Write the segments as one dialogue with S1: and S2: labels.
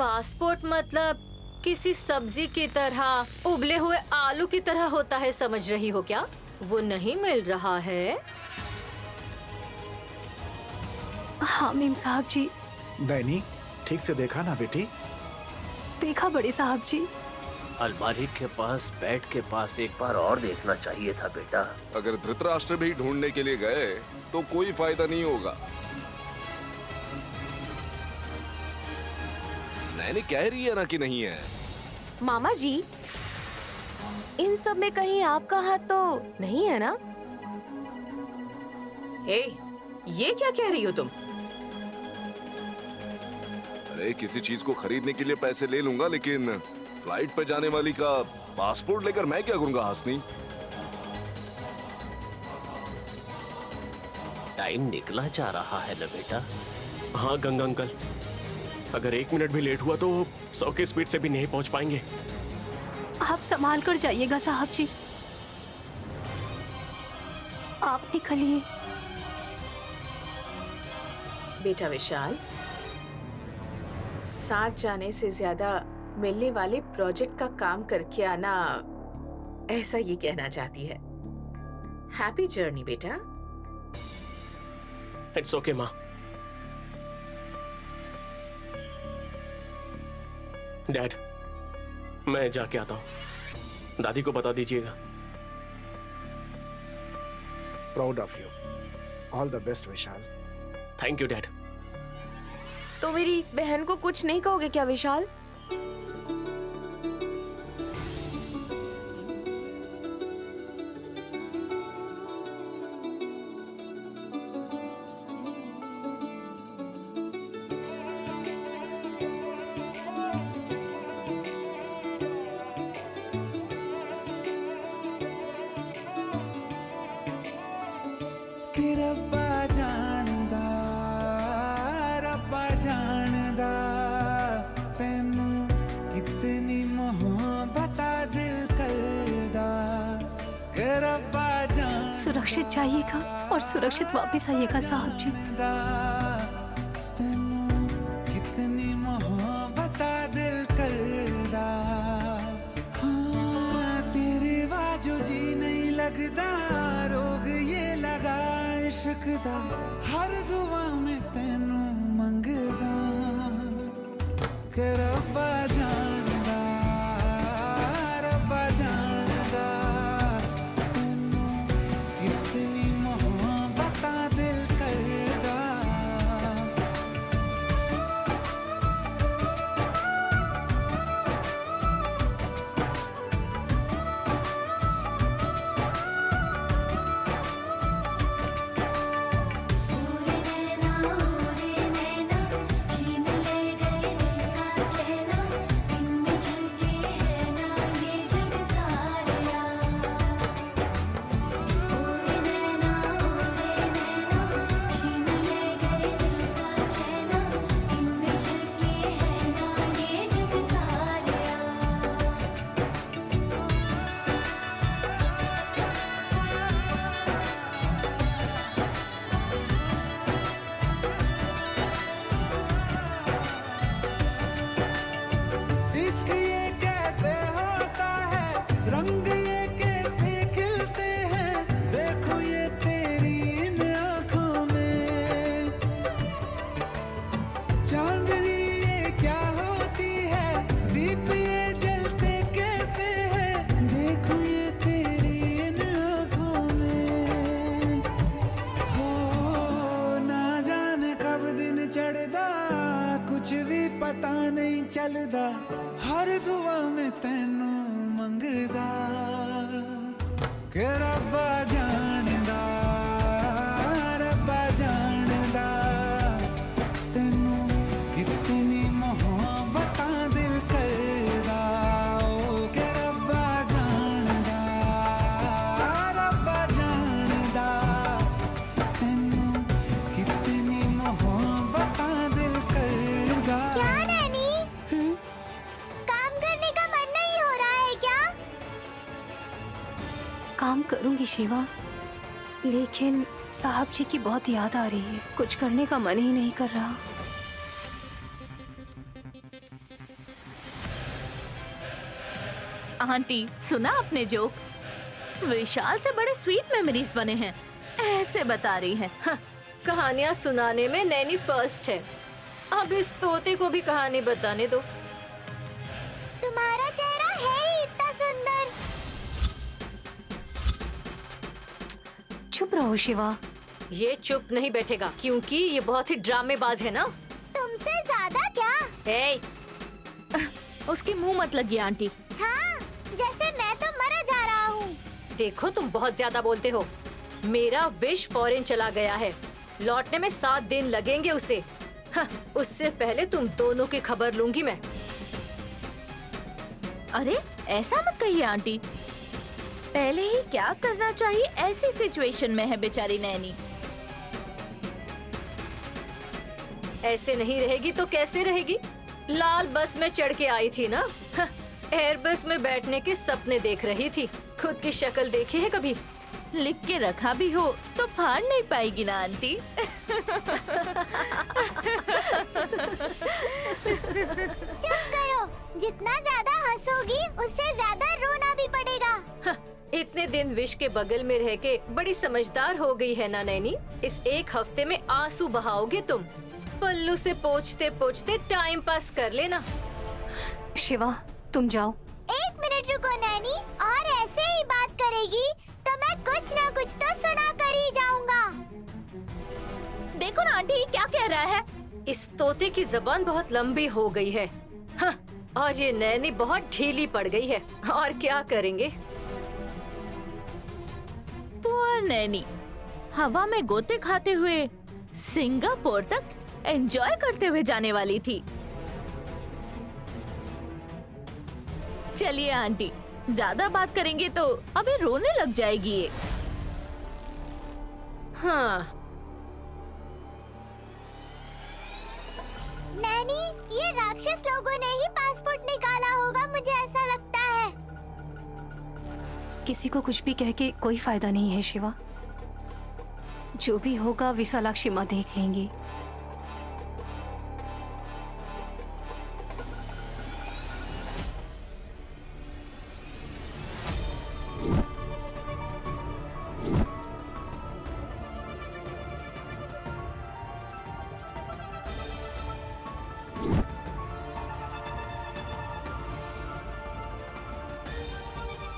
S1: Passport मतलब किसी सब्जी की तरह, उबले हुए आलू की तरह होता है, समझ रही हो क्या? वो नहीं मिल रहा है।
S2: हाँ मीम साहब जी।
S3: नैनी, ठीक से देखा ना बेटी?
S2: देखा बड़े साहब जी।
S4: अलमारी के पास बेड के पास एक बार और देखना चाहिए था बेटा।
S5: अगर धृतराष्ट्र भी ढूंढने के लिए गए तो कोई फायदा नहीं होगा। नैनी कह रही है ना कि नहीं है।
S6: मामा जी, इन सब में कहीं आपका हाथ तो नहीं है ना?
S7: हे, ये क्या कह रही हो तुम?
S5: अरे किसी चीज को खरीदने के लिए पैसे ले लूंगा, लेकिन फ्लाइट पर जाने वाली का पासपोर्ट लेकर मैं क्या करूंगा हासनी?
S4: टाइम निकला जा रहा है ना बेटा।
S8: हाँ गंगा अंकल, अगर 1 मिनट भी लेट हुआ तो 100 की स्पीड से भी नहीं पहुंच पाएंगे।
S2: आप संभाल कर जाइएगा साहब जी। आप निकलिए।
S7: बेटा विशाल, साथ जाने से ज्यादा मिलने वाले प्रोजेक्ट का काम करके आना, ऐसा ये कहना चाहती है। हैप्पी जर्नी बेटा।
S8: इट्स ओके माँ। डैड, मैं जाके आता हूँ, दादी को बता दीजिएगा।
S3: Proud of you. All the best Vishal.
S8: Thank you dad.
S6: तो मेरी बहन को कुछ नहीं कहोगे क्या विशाल?
S9: रब्बा जानदा, रब्बा जानदा तैनू कितनी मोहब्बत दिल करदा। रब्बा जानदा,
S2: सुरक्षित जाइएगा और सुरक्षित वापस आइएगा साहब जी।
S9: तैनू कितनी मोहब्बत दिल करदा। हाँ तेरे वाजो जी नहीं लगदा, रोग ये लगा इश्क दा। हर दुआ में तैनू मंगदा, रब्बा जानदा, रब्बा जानदा तैनू कितनी मोहब्बत दिल करदा। इश्क ये कैसे होता है, रंग ये कैसे खिलते हैं, देखो ये तेरी इन आँखों में। चांदनी ये क्या होती है, दीप ये जलते कैसे हैं, देखो ये तेरी इन आँखों में। हो ना जाने कब दिन चढ़दा, कुछ भी पता नहीं चलदा। हर दुआ में तैनू मंगदा, रब्बा जानदा, रब्बा जानदा तैनू कितनी मोहब्बत दिल करदा। ओ रब्बा जानदा, रब्बा जानदा तैनू कितनी मोहब्बत दिल करदा।
S10: क्या नैनी? काम करने का मन नहीं हो रहा है क्या?
S2: काम करूंगी शिवा, लेकिन साहब जी की बहुत याद आ रही है। कुछ करने का मन ही नहीं कर रहा।
S11: आंटी सुना आपने जोक? विशाल से बड़े स्वीट मेमोरीज बने हैं, ऐसे बता रही है।
S1: कहानियाँ सुनाने में नैनी फर्स्ट है। अब इस तोते को भी कहानी बताने दो।
S10: तुम्हारा चेहरा है ही इतना सुंदर।
S2: चुप रहो शिवा।
S1: ये चुप नहीं बैठेगा क्योंकि ये बहुत ही ड्रामेबाज है ना।
S10: तुमसे ज्यादा क्या?
S1: ए,
S11: उसकी मुंह मत लगी आंटी।
S10: हाँ, जैसे मैं तो मरा जा रहा हूँ।
S1: देखो तुम बहुत ज्यादा बोलते हो। मेरा विश फॉरेन चला गया है, लौटने में 7 दिन लगेंगे उसे। उससे पहले तुम दोनों की खबर लूंगी मैं।
S11: अरे ऐसा मत कहिए आंटी, पहले ही क्या करना चाहिए ऐसी सिचुएशन में है बेचारी नैनी।
S1: ऐसे नहीं रहेगी तो कैसे रहेगी? लाल बस में चढ़ के आई थी ना। एयर बस में बैठने के सपने देख रही थी। खुद की शक्ल देखी है कभी?
S11: लिख के रखा भी हो तो फाड़ नहीं पाएगी ना आंटी।
S10: चुप करो, जितना ज्यादा हंसोगी उससे ज्यादा रोना भी पड़ेगा।
S1: इतने दिन विश के बगल में रह के बड़ी समझदार हो गई है ना नैनी। इस 1 हफ्ते में आंसू बहाओगे तुम। पल्लू से पोंछते पोंछते टाइम पास कर लेना।
S2: शिवा तुम जाओ।
S10: 1 मिनट रुको नैनी, और ऐसे ही बात करेगी तो मैं कुछ ना कुछ तो सुना कर ही जाऊंगा।
S11: देखो ना आंटी क्या कह रहा है।
S1: इस तोते की जबान बहुत लंबी हो गई है। और ये नैनी बहुत ढीली पड़ गई है। और क्या करेंगे?
S11: पुअर नैनी हवा में गोते खाते हुए सिंगापुर तक एंजॉय करते हुए जाने वाली थी। चलिए आंटी, ज्यादा बात करेंगे तो अभी रोने लग जाएगी ये।
S1: हाँ
S10: नैनी, ये राक्षस लोगों ने ही पासपोर्ट निकाला होगा, मुझे ऐसा लगता है।
S2: किसी को कुछ भी कह के कोई फायदा नहीं है शिवा। जो भी होगा विशालाक्षी माँ देख लेंगी।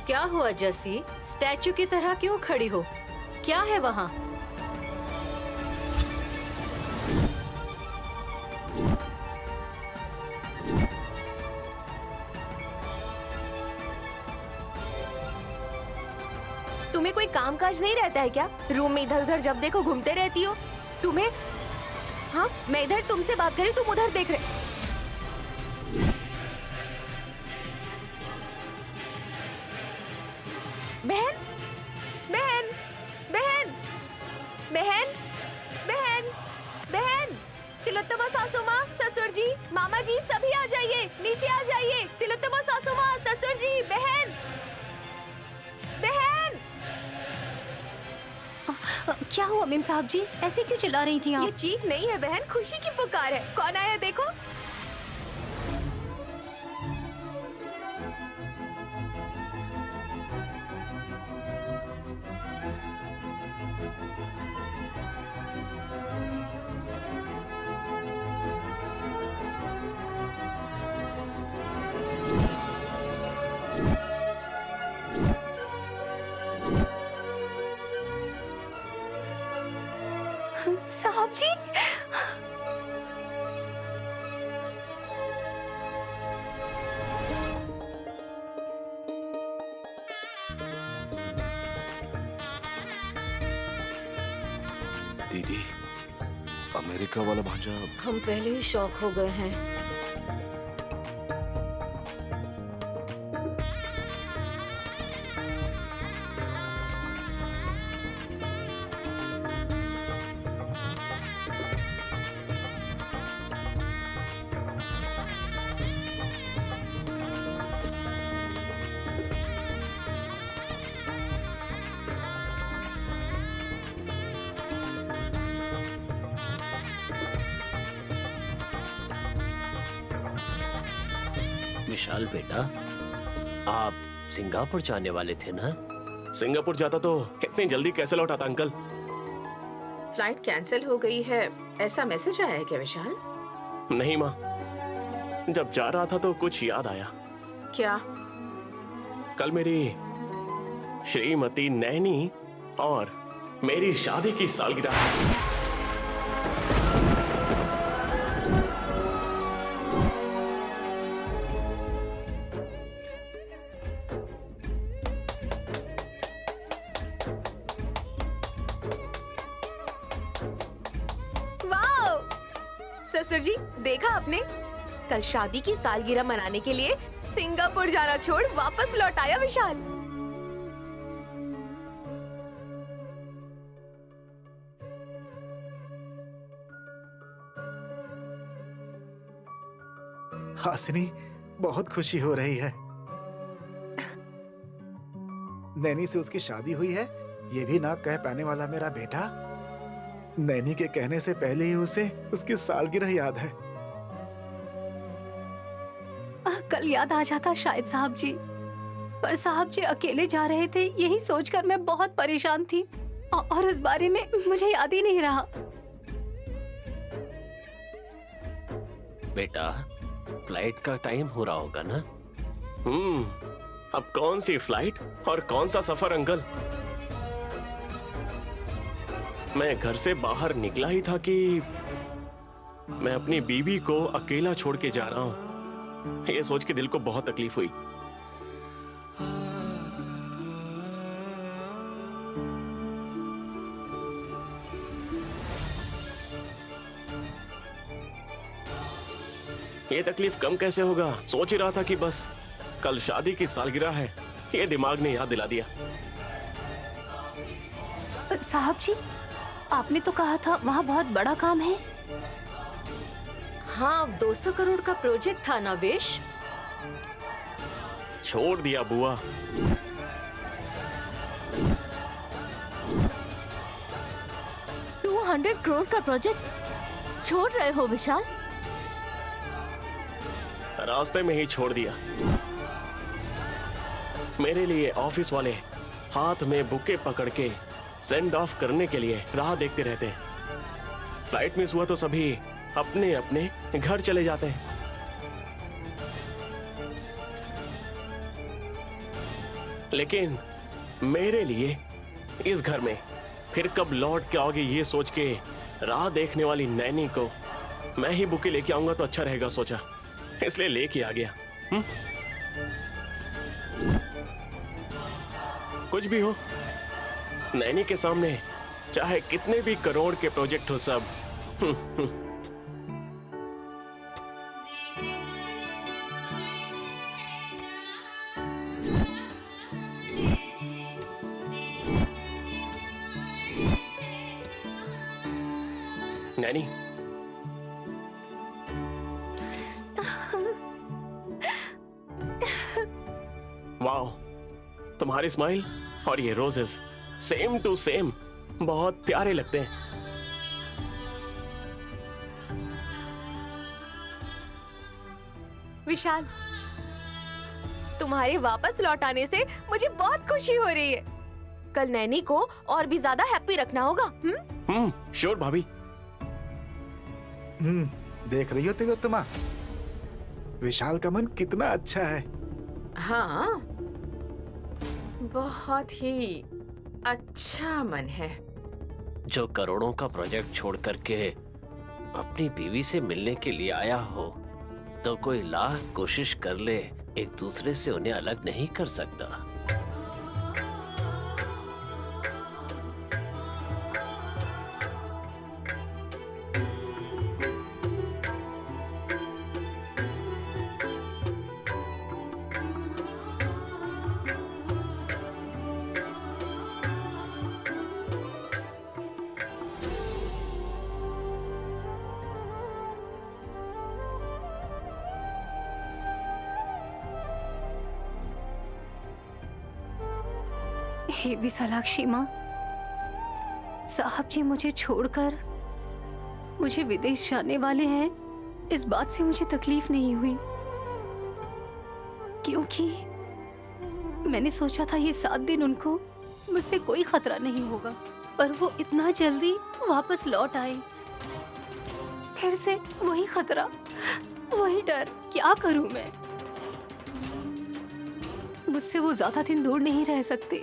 S1: क्या हुआ जसी? स्टैचू की तरह क्यों खड़ी हो? क्या है वहाँ?
S6: तुम्हें कोई काम काज नहीं रहता है क्या? रूम में इधर उधर जब देखो घूमते रहती हो। तुम्हें हाँ, मैं इधर तुमसे बात करी, तुम उधर देख रहे। बहन बहन बहन बहन बहन बहन, तिलोत्तमा सासू माँ, ससुर जी, मामा जी, सभी आ जाइए, नीचे आ जाइए। तिलोत्तमा सासू माँ, ससुर जी, बहन बहन।
S2: क्या हुआ मेम साहब जी, ऐसे क्यों चिल्ला रही थी आप?
S6: ये चीख नहीं है बहन, खुशी की पुकार है। कौन आया देखो।
S2: साहब जी,
S5: दीदी, अमेरिका वाला भांजा।
S1: हम पहले ही शॉक हो गए हैं।
S4: विशाल बेटा, आप सिंगापुर जाने वाले थे ना?
S8: सिंगापुर जाता तो इतनी जल्दी कैसे लौट आता अंकल?
S7: फ्लाइट कैंसिल हो गई है ऐसा मैसेज आया है क्या विशाल?
S8: नहीं माँ, जब जा रहा था तो कुछ याद आया।
S7: क्या?
S8: कल मेरी श्रीमती नैनी और मेरी शादी की सालगिरह है।
S6: वाओ! ससुर जी, देखा आपने? कल शादी की सालगिरह मनाने के लिए सिंगापुर जाना छोड़ वापस लौट आया विशाल।
S3: हासिनी, बहुत खुशी हो रही है। नैनी से उसकी शादी हुई है, ये भी ना कह पाने वाला मेरा बेटा। नैनी के कहने से पहले ही उसे उसकी सालगिरह याद है।
S2: कल याद आ जाता शायद साहब जी, पर साहब जी अकेले जा रहे थे यही सोचकर मैं बहुत परेशान थी और उस बारे में मुझे याद ही नहीं रहा।
S4: बेटा, फ्लाइट का टाइम हो रहा होगा ना?
S8: अब कौन सी फ्लाइट और कौन सा सफर अंकल? मैं घर से बाहर निकला ही था कि मैं अपनी बीवी को अकेला छोड़ के जा रहा हूं। ये सोच के दिल को बहुत तकलीफ हुई। ये तकलीफ कम कैसे होगा? सोच ही रहा था कि बस कल शादी की सालगिरह है, ये दिमाग ने याद दिला दिया।
S2: साहब जी, आपने तो कहा था वहाँ बहुत बड़ा काम है।
S1: हाँ, 200 करोड़ का प्रोजेक्ट था ना वेश?
S8: छोड़ दिया बुआ।
S11: $200 करोड़ का प्रोजेक्ट छोड़ रहे हो विशाल?
S8: रास्ते में ही छोड़ दिया। मेरे लिए ऑफिस वाले हाथ में बुके पकड़ के सेंड ऑफ करने के लिए राह देखते रहते हैं। फ्लाइट मिस हुआ तो सभी अपने अपने घर चले जाते हैं। लेकिन मेरे लिए इस घर में फिर कब लौट के आओगे ये सोच के राह देखने वाली नैनी को मैं ही बुके लेके आऊंगा तो अच्छा रहेगा सोचा, इसलिए लेके आ गया। कुछ भी हो, नैनी के सामने चाहे कितने भी करोड़ के प्रोजेक्ट हो सब नैनी, वाओ, तुम्हारी स्माइल और ये रोजेस सेम टू सेम बहुत प्यारे लगते हैं।
S6: विशाल, तुम्हारे वापस लौट आने से मुझे बहुत खुशी हो रही है। कल नैनी को और भी ज्यादा हैप्पी रखना होगा।
S8: श्योर भाभी।
S3: देख रही हो तिलोत्तमा, विशाल का मन कितना अच्छा है।
S7: हाँ, बहुत ही अच्छा मन है।
S4: जो करोड़ों का प्रोजेक्ट छोड़ करके अपनी बीवी से मिलने के लिए आया हो तो कोई लाख कोशिश कर ले, एक दूसरे से उन्हें अलग नहीं कर सकता।
S2: हे विशालाक्षी माँ, साहब जी मुझे छोड़कर मुझे विदेश जाने वाले हैं, इस बात से मुझे तकलीफ नहीं हुई, क्योंकि मैंने सोचा था ये 7 दिन उनको मुझसे कोई खतरा नहीं होगा, पर वो इतना जल्दी वापस लौट आए। फिर से वही खतरा, वही डर। क्या करूं मैं? मुझसे वो ज्यादा दिन दूर नहीं रह सकते,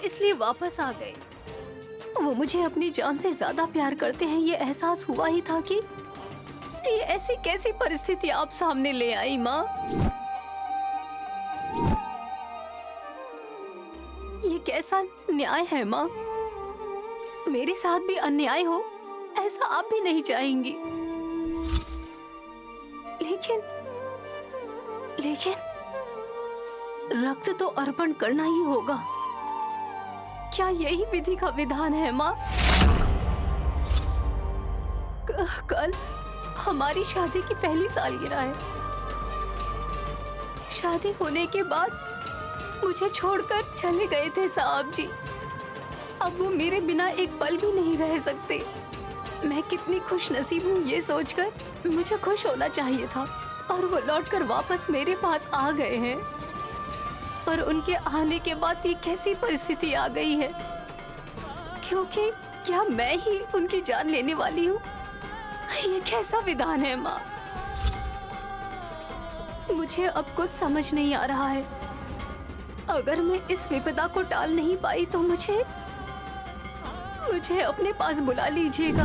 S2: इसलिए वापस आ गए। वो मुझे अपनी जान से ज्यादा प्यार करते हैं, ये एहसास हुआ ही था कि ये ऐसी कैसी परिस्थिति आप सामने ले आई माँ। ये कैसा न्याय है माँ? मेरे साथ भी अन्याय हो ऐसा आप भी नहीं चाहेंगी, लेकिन रक्त तो अर्पण करना ही होगा। क्या यही विधि का विधान है माँ? कल हमारी शादी की पहली सालगिरह है। शादी होने के बाद मुझे छोड़कर चले गए थे साहब जी। अब वो मेरे बिना एक पल भी नहीं रह सकते। मैं कितनी खुशनसीब हूँ ये सोचकर मुझे खुश होना चाहिए था, और वो लौटकर वापस मेरे पास आ गए हैं। पर उनके आने के बाद ये कैसी परिस्थिति आ गई है? क्योंकि क्या मैं ही उनकी जान लेने वाली हूँ? ये कैसा विधान है माँ? मुझे अब कुछ समझ नहीं आ रहा है। अगर मैं इस विपदा को टाल नहीं पाई तो मुझे अपने पास बुला लीजिएगा।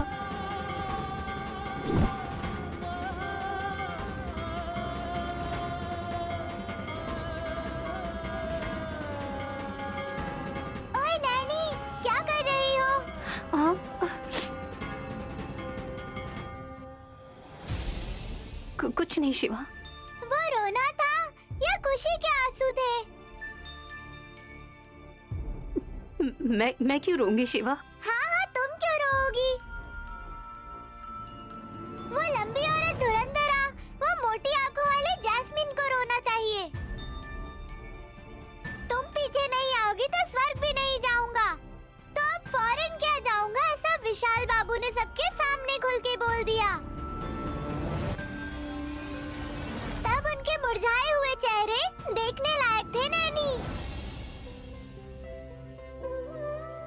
S10: ओए नैनी, क्या कर रही हो?
S2: हाँ? कुछ नहीं शिवा।
S10: वो रोना था या खुशी के आंसू थे?
S2: मैं क्यों रोऊंगी शिवा?
S10: हाँ, तुम क्यों रोओगी? वो लंबी औरत धुरंधरा, वो मोटी आंखों वाले जैस्मिन को रोना चाहिए। तुम पीछे नहीं आओगी तो स्वर्ग भी नहीं जाऊंगा। तो अब फौरन क्या जाऊंगा, ऐसा विशाल बाबू ने सबके सामने खुल के बोल दिया। तब उनके मुरझाए हुए चेहरे देखने लायक थे नैनी।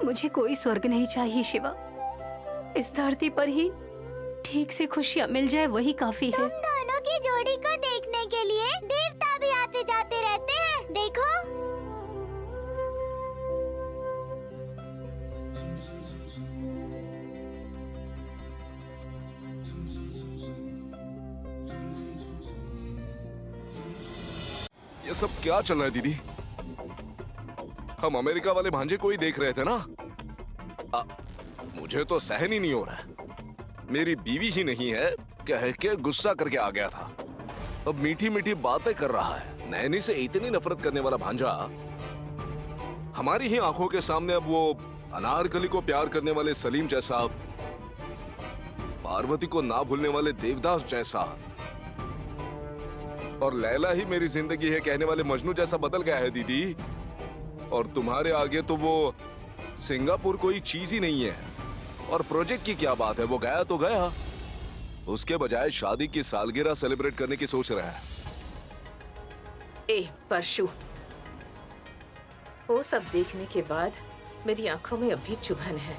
S2: मुझे कोई स्वर्ग नहीं चाहिए शिवा। इस धरती पर ही ठीक से खुशियाँ मिल जाए वही काफी है।
S10: तुम दोनों की जोड़ी को देखने के लिए देवता भी आते जाते रहते हैं, देखो।
S5: ये सब क्या चल रहा है दीदी? हम अमेरिका वाले भांजे को ही देख रहे थे ना। मुझे तो सहन ही नहीं हो रहा है। मेरी बीवी ही नहीं है कह के गुस्सा करके आ गया था, अब मीठी मीठी बातें कर रहा है। नैनी से इतनी नफरत करने वाला भांजा हमारी ही आंखों के सामने अब वो अनारकली को प्यार करने वाले सलीम जैसा, पार्वती को ना भूलने वाले देवदास जैसा, और लैला ही मेरी जिंदगी है कहने वाले मजनू जैसा बदल गया है दीदी। और तुम्हारे आगे तो वो सिंगापुर कोई चीज ही नहीं है। और प्रोजेक्ट की क्या बात है, वो गया तो गया, उसके बजाय शादी की सालगिरह सेलिब्रेट करने की सोच रहा है।
S7: ए परशु, वो सब देखने के बाद मेरी आंखों में अभी चुभन है।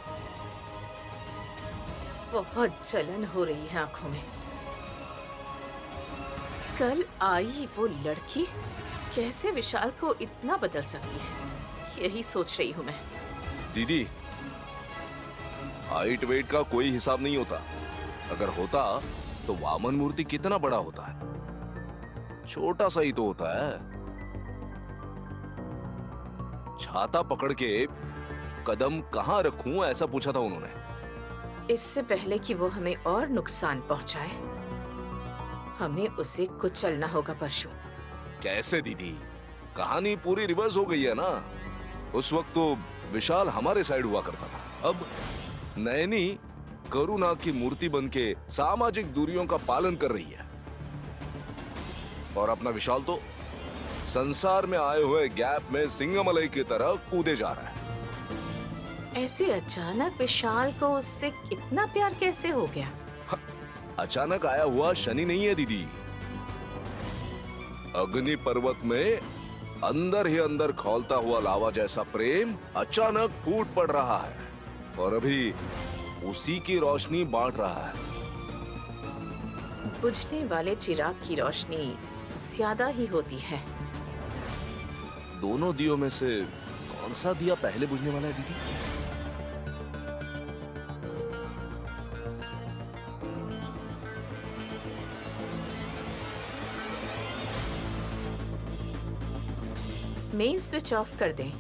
S7: बहुत जलन हो रही है आंखों में। कल आई वो लड़की कैसे विशाल को इतना बदल सकती है, यही सोच रही हूँ मैं।
S5: दीदी, हाइट वेट का कोई हिसाब नहीं होता। अगर होता तो वामन मूर्ति कितना बड़ा होता है, छोटा सा ही तो होता है। छाता पकड़ के कदम कहाँ रखूं ऐसा पूछा था उन्होंने।
S7: इससे पहले कि वो हमें और नुकसान पहुंचाए, हमें उसे कुचलना होगा परशु।
S5: कैसे दीदी? कहानी पूरी रिवर्स हो गई है ना। उस वक्त तो विशाल हमारे साइड हुआ करता था, अब नैनी करुणा की मूर्ति बनके सामाजिक दूरियों का पालन कर रही है, और अपना विशाल तो संसार में आए हुए गैप में सिंगमलई की तरह कूदे जा रहा है।
S7: ऐसे अचानक विशाल को उससे इतना प्यार कैसे हो गया?
S5: अचानक आया हुआ शनि नहीं है दीदी। अग्नि पर्वत में अंदर ही अंदर खौलता हुआ लावा जैसा प्रेम अचानक फूट पड़ रहा है और अभी उसी की रोशनी बांट रहा है।
S7: बुझने वाले चिराग की रोशनी ज्यादा ही होती है।
S5: दोनों दियों में से कौन सा दिया पहले बुझने वाला है दीदी?
S7: मेन स्विच ऑफ कर दें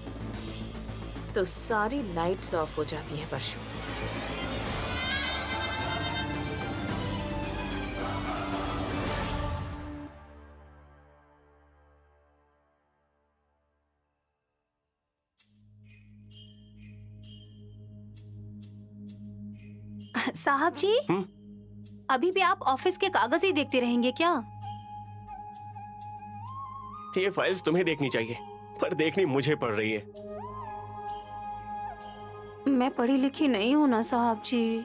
S7: तो सारी लाइट्स ऑफ हो जाती हैं परशु।
S2: साहब जी, अभी भी आप ऑफिस के कागज ही देखते रहेंगे क्या?
S8: ये फाइल्स तुम्हें देखनी चाहिए, पर देखनी मुझे पड़ रही है।
S2: मैं पढ़ी लिखी नहीं हूँ ना साहब जी।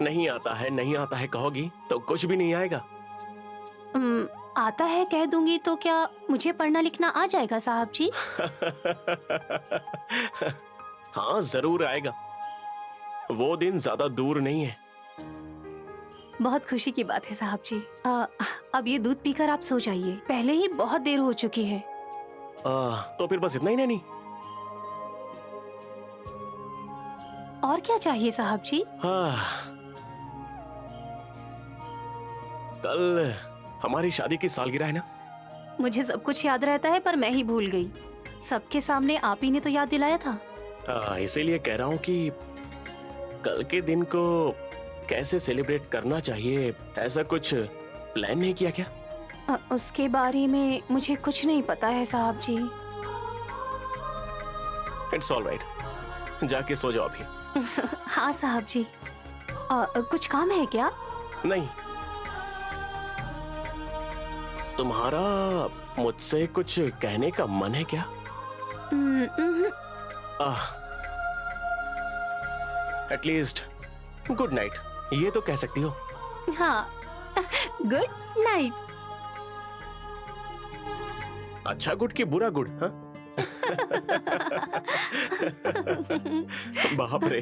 S8: नहीं आता है कहोगी तो कुछ भी नहीं आएगा।
S2: आता है कह दूंगी तो क्या मुझे पढ़ना लिखना आ जाएगा साहब जी?
S8: हाँ जरूर आएगा, वो दिन ज्यादा दूर नहीं है।
S2: बहुत खुशी की बात है साहब जी। अब ये दूध पीकर आप सो जाइए, पहले ही बहुत देर हो चुकी है।
S8: तो फिर बस इतना ही नैनी?
S2: और क्या चाहिए साहब जी?
S8: कल हमारी शादी की सालगिरह है ना?
S2: मुझे सब कुछ याद रहता है पर मैं ही भूल गई। सबके सामने आप ही ने तो याद दिलाया था।
S8: इसीलिए कह रहा हूँ कि कल के दिन को कैसे सेलिब्रेट करना चाहिए, ऐसा कुछ प्लान नहीं किया क्या?
S2: उसके बारे में मुझे कुछ नहीं पता है साहब जी।
S8: इट्स ऑल राइट, जाके सो जाओ अभी।
S2: हाँ साहब जी। कुछ काम है क्या?
S8: नहीं, तुम्हारा मुझसे कुछ कहने का मन है क्या? एटलीस्ट गुड नाइट ये तो कह सकती हो।
S2: हाँ, गुड नाइट।
S8: अच्छा गुड की बुरा गुड? हाँ? बाप रे,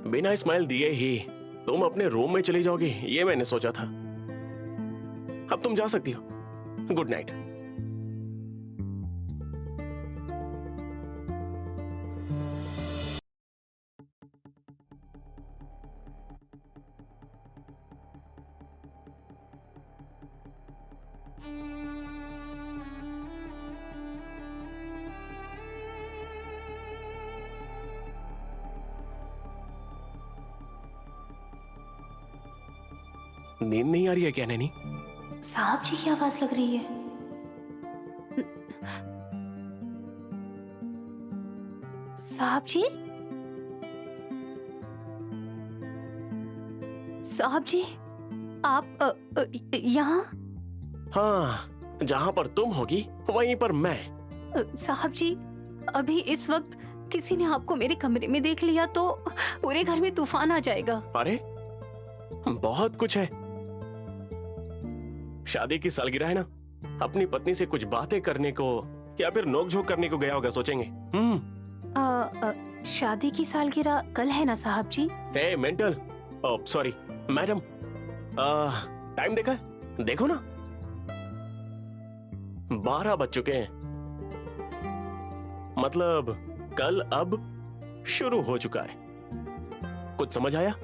S8: बिना स्माइल दिए ही तुम अपने रूम में चली जाओगी ये मैंने सोचा था। अब तुम जा सकती हो। Good night. नींद नहीं आ रही है क्या नैनी?
S2: साहब जी की आवाज लग रही है। साहब जी? साहब जी, आप यहाँ?
S8: हाँ, जहाँ पर तुम होगी वहीं पर मैं।
S2: साहब जी, अभी इस वक्त किसी ने आपको मेरे कमरे में देख लिया तो पूरे घर में तूफान आ जाएगा।
S8: अरे बहुत कुछ है। शादी की सालगिरह है ना, अपनी पत्नी से कुछ बातें करने को या फिर नोकझोंक करने को गया होगा सोचेंगे।
S2: शादी की सालगिरह कल है ना साहब जी?
S8: A mental, sorry madam, time देखा? देखो ना, 12 बज चुके हैं। मतलब कल अब शुरू हो चुका है। कुछ समझ आया?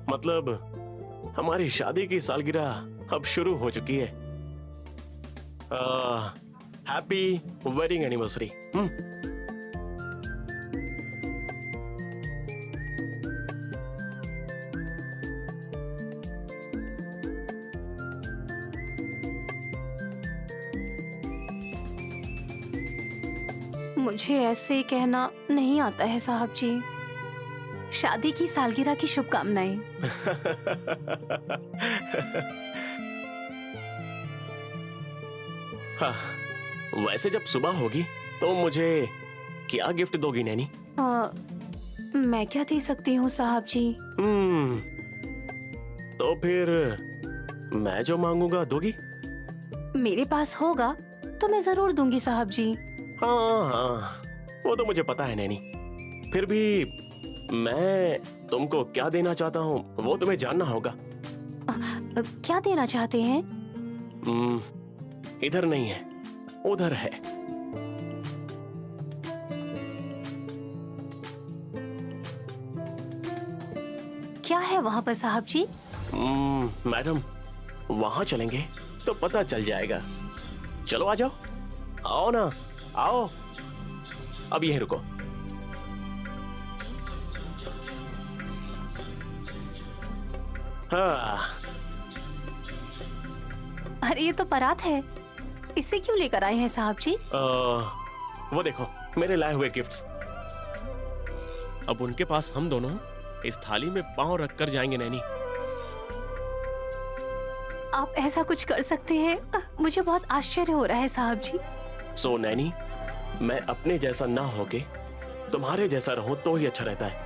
S8: मतलब हमारी शादी की सालगिरह अब शुरू हो चुकी है। Happy wedding anniversary.
S2: मुझे ऐसे कहना नहीं आता है साहब जी। शादी की सालगिरह की शुभकामनाएं।
S8: हाँ, वैसे जब सुबह होगी तो मुझे क्या गिफ्ट दोगी नैनी?
S2: मैं क्या दे सकती हूँ साहब जी?
S8: तो फिर मैं जो मांगूंगा दोगी?
S2: मेरे पास होगा तो मैं जरूर दूंगी साहब जी।
S8: हाँ हाँ, वो तो मुझे पता है नैनी। फिर भी मैं तुमको क्या देना चाहता हूँ वो तुम्हें जानना होगा।
S2: क्या देना चाहते हैं?
S8: इधर नहीं है, उधर है।
S2: क्या है वहाँ पर साहब जी?
S8: मैडम, वहां चलेंगे तो पता चल जाएगा। चलो आ जाओ, आओ ना, आओ। अब यहीं रुको। हाँ,
S2: अरे ये तो परात है, इसे क्यों लेकर आए हैं साहब जी?
S8: वो देखो मेरे लाए हुए गिफ्ट्स। अब उनके पास हम दोनों इस थाली में पांव रखकर जाएंगे नैनी।
S2: आप ऐसा कुछ कर सकते हैं? मुझे बहुत आश्चर्य हो रहा है साहब जी।
S8: सो नैनी, मैं अपने जैसा ना होके तुम्हारे जैसा रहूं तो ही अच्छा रहता है।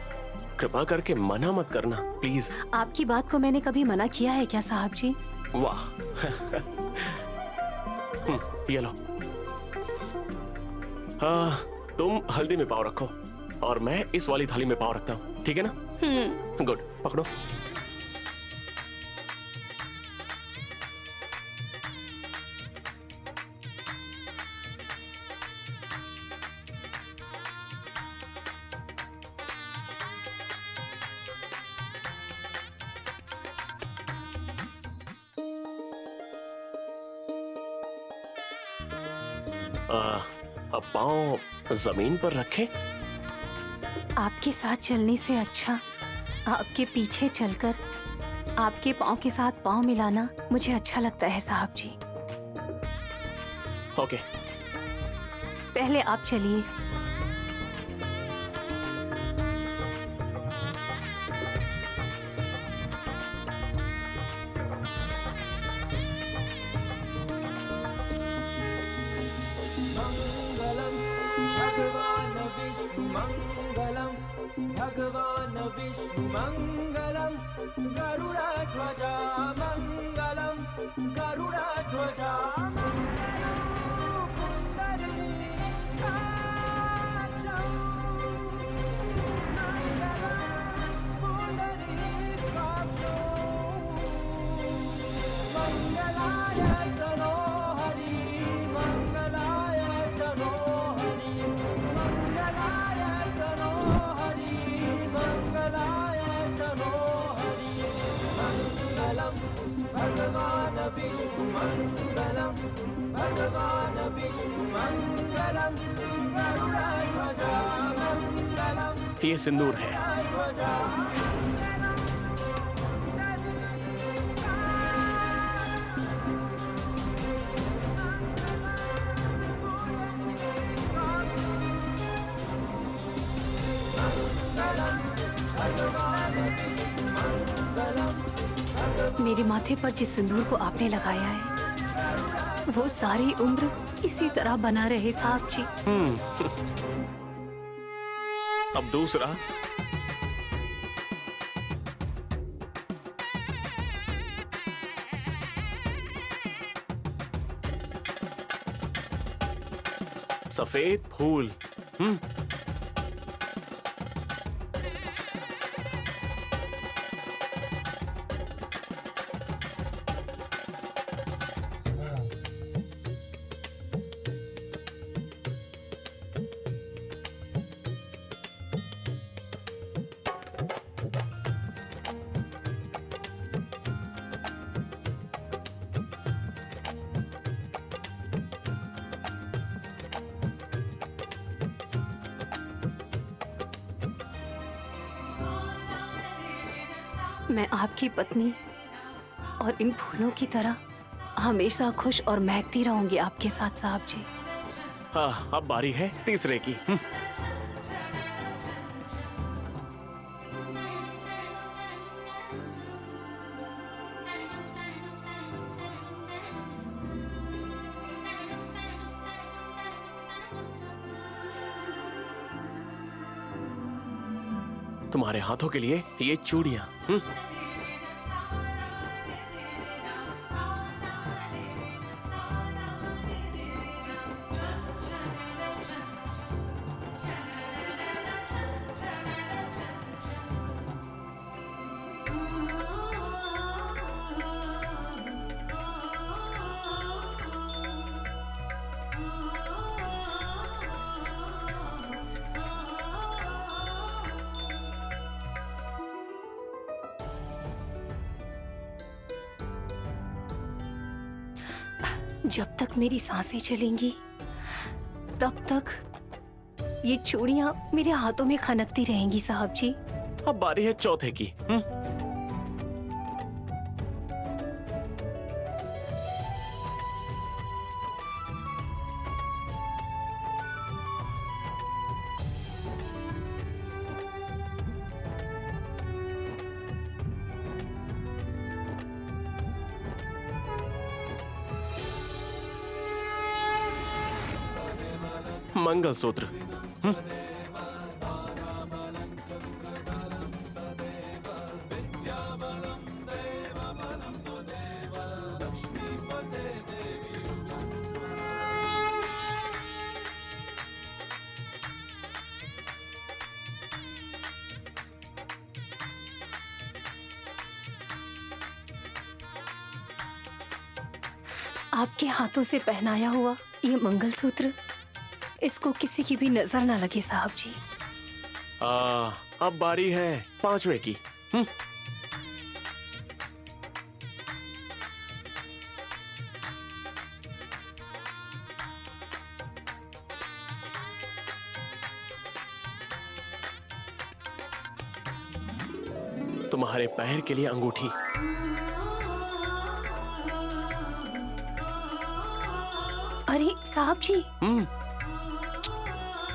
S8: कृपा करके मना मत करना प्लीज।
S2: आपकी बात को मैंने कभी मना किया है क्या साहब जी?
S8: वाह। ये लो। हाँ, तुम हल्दी में पाव रखो और मैं इस वाली थाली में पाव रखता हूँ, ठीक है ना? गुड, पकड़ो। अब पाँव जमीन पर रखें।
S2: आपके साथ चलने से अच्छा आपके पीछे चलकर आपके पाँव के साथ पाँव मिलाना मुझे अच्छा लगता है साहब जी।
S8: ओके।
S2: पहले आप चलिए।
S9: भगवान विष्णु मंगलम, गरुड़ध्वजा मंगलम, गरुड़ध्वजा मंगलम, पुंडरीकाक्षं मंगलम, पुंडरीकाक्षं मंगलाय तनो हरि, मंगलाय तनो हरि, मंगलाय तनो हरि, मंगलाय तनो हरि, मंगलम भगवान विष्णु मंगलम, भगवान विष्णु मंगलम, गरुड़ध्वजा मंगलम।
S8: ये सिंदूर है।
S2: मेरे माथे पर जिस सिंदूर को आपने लगाया है वो सारी उम्र इसी तरह बना रहे साहब जी।
S8: अब दूसरा। सफेद फूल।
S2: मैं आपकी पत्नी और इन फूलों की तरह हमेशा खुश और महकती रहूंगी आपके साथ साहब जी।
S8: हाँ, अब बारी है तीसरे की। तुम्हारे हाथों के लिए ये चूड़ियां।
S2: जब तक मेरी सांसें चलेंगी तब तक ये चूड़ियां मेरे हाथों में खनकती रहेंगी साहब जी।
S8: अब बारी है चौथे की। मंगलसूत्र।
S2: आपके हाथों से पहनाया हुआ ये मंगलसूत्र, इसको किसी की भी नजर ना लगे साहब जी।
S8: अब बारी है पांचवे की। तुम्हारे पैर के लिए अंगूठी।
S2: अरे साहब जी।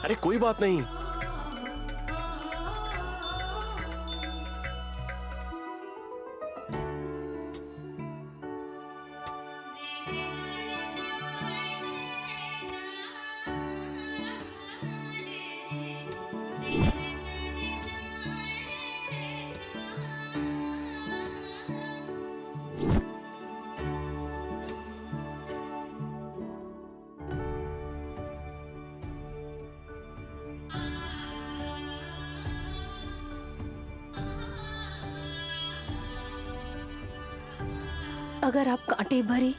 S8: अरे कोई बात नहीं।
S2: अगर आप कांटे भरे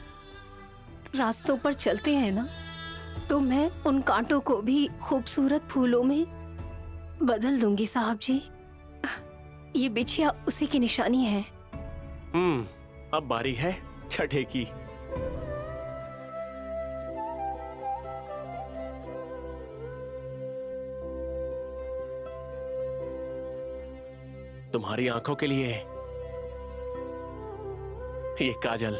S2: रास्तों पर चलते हैं ना, तो मैं उन कांटों को भी खूबसूरत फूलों में बदल दूंगी साहब जी। ये बिछिया उसी की निशानी है।
S8: अब बारी है छठे की। तुम्हारी आंखों के लिए ये काजल।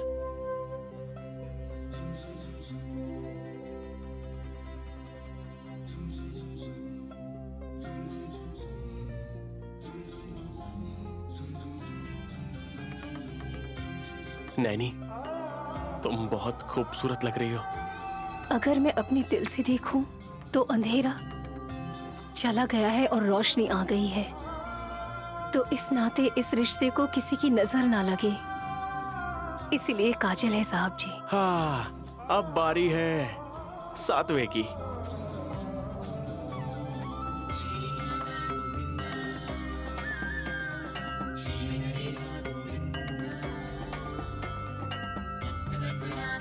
S8: नैनी, तुम बहुत खूबसूरत लग रही हो।
S2: अगर मैं अपने दिल से देखूं तो अंधेरा चला गया है और रोशनी आ गई है। तो इस नाते इस रिश्ते को किसी की नजर ना लगे, इसलिए काजल है साहब जी।
S8: हाँ, अब बारी है सातवें की।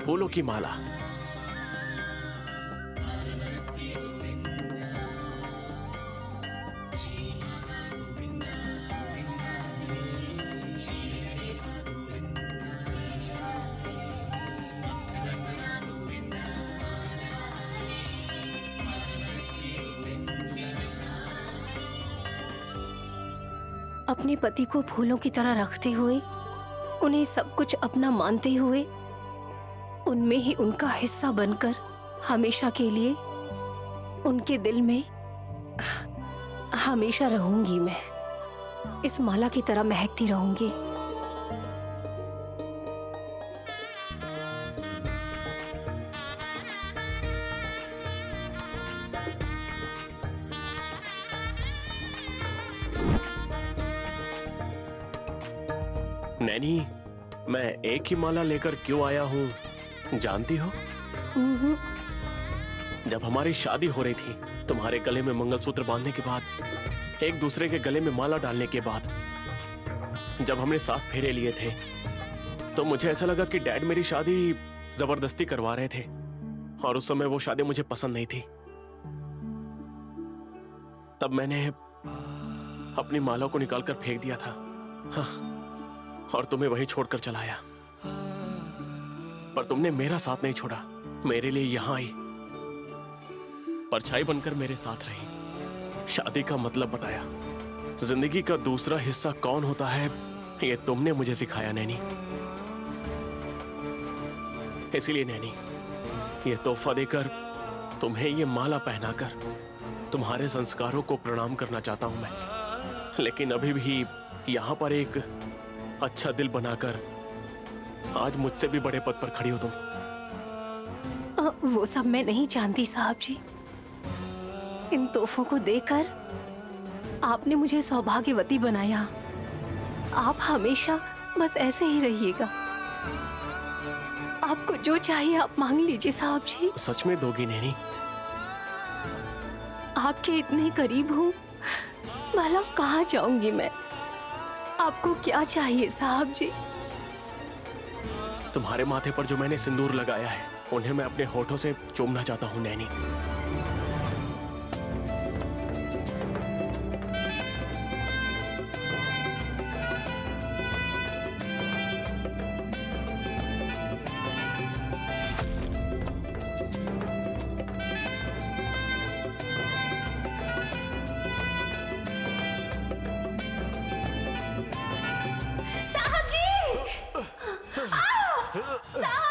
S8: फूलों की माला।
S2: अपने पति को फूलों की तरह रखते हुए, उन्हें सब कुछ अपना मानते हुए, उनमें ही उनका हिस्सा बनकर हमेशा के लिए उनके दिल में हमेशा रहूंगी। मैं इस माला की तरह महकती रहूंगी।
S8: नैनी, मैं एक ही माला लेकर क्यों आया हूँ जानती हो? जब हमारी शादी हो रही थी, तुम्हारे गले में मंगलसूत्र बांधने के बाद, एक दूसरे के गले में माला डालने के बाद, जब हमने 7 फेरे लिए थे, तो मुझे ऐसा लगा कि डैड मेरी शादी जबरदस्ती करवा रहे थे, और उस समय वो शादी मुझे पसंद नहीं थी। तब मैंने अपनी माला को निकालकर फेंक दिया था। हाँ, और तुम्हें वहीं छोड़कर चला आया। पर तुमने मेरा साथ नहीं छोड़ा, मेरे लिए यहाँ आई, परछाई बनकर मेरे साथ रही, शादी का मतलब बताया, जिंदगी का दूसरा हिस्सा कौन होता है ये तुमने मुझे सिखाया नैनी। इसीलिए नैनी, ये तोहफा देकर, तुम्हें ये माला पहनाकर तुम्हारे संस्कारों को प्रणाम करना चाहता हूं मैं। लेकिन अभी भी यहाँ पर एक अच्छा दिल बनाकर आज मुझसे भी बड़े पद पर खड़ी हो तुम।
S2: वो सब मैं नहीं जानती साहब जी। इन तोहफों को देकर आपने मुझे सौभाग्यवती बनाया। आप हमेशा बस ऐसे ही रहिएगा। आपको जो चाहिए आप मांग लीजिए साहब जी।
S8: सच में दोगी नैनी?
S2: आपके इतने करीब हूँ, भला कहाँ जाऊंगी मैं? आपको क्या चाहिए साहब जी?
S8: तुम्हारे माथे पर जो मैंने सिंदूर लगाया है उन्हें मैं अपने होठों से चूमना चाहता हूँ नैनी।
S2: साहब जी! साहब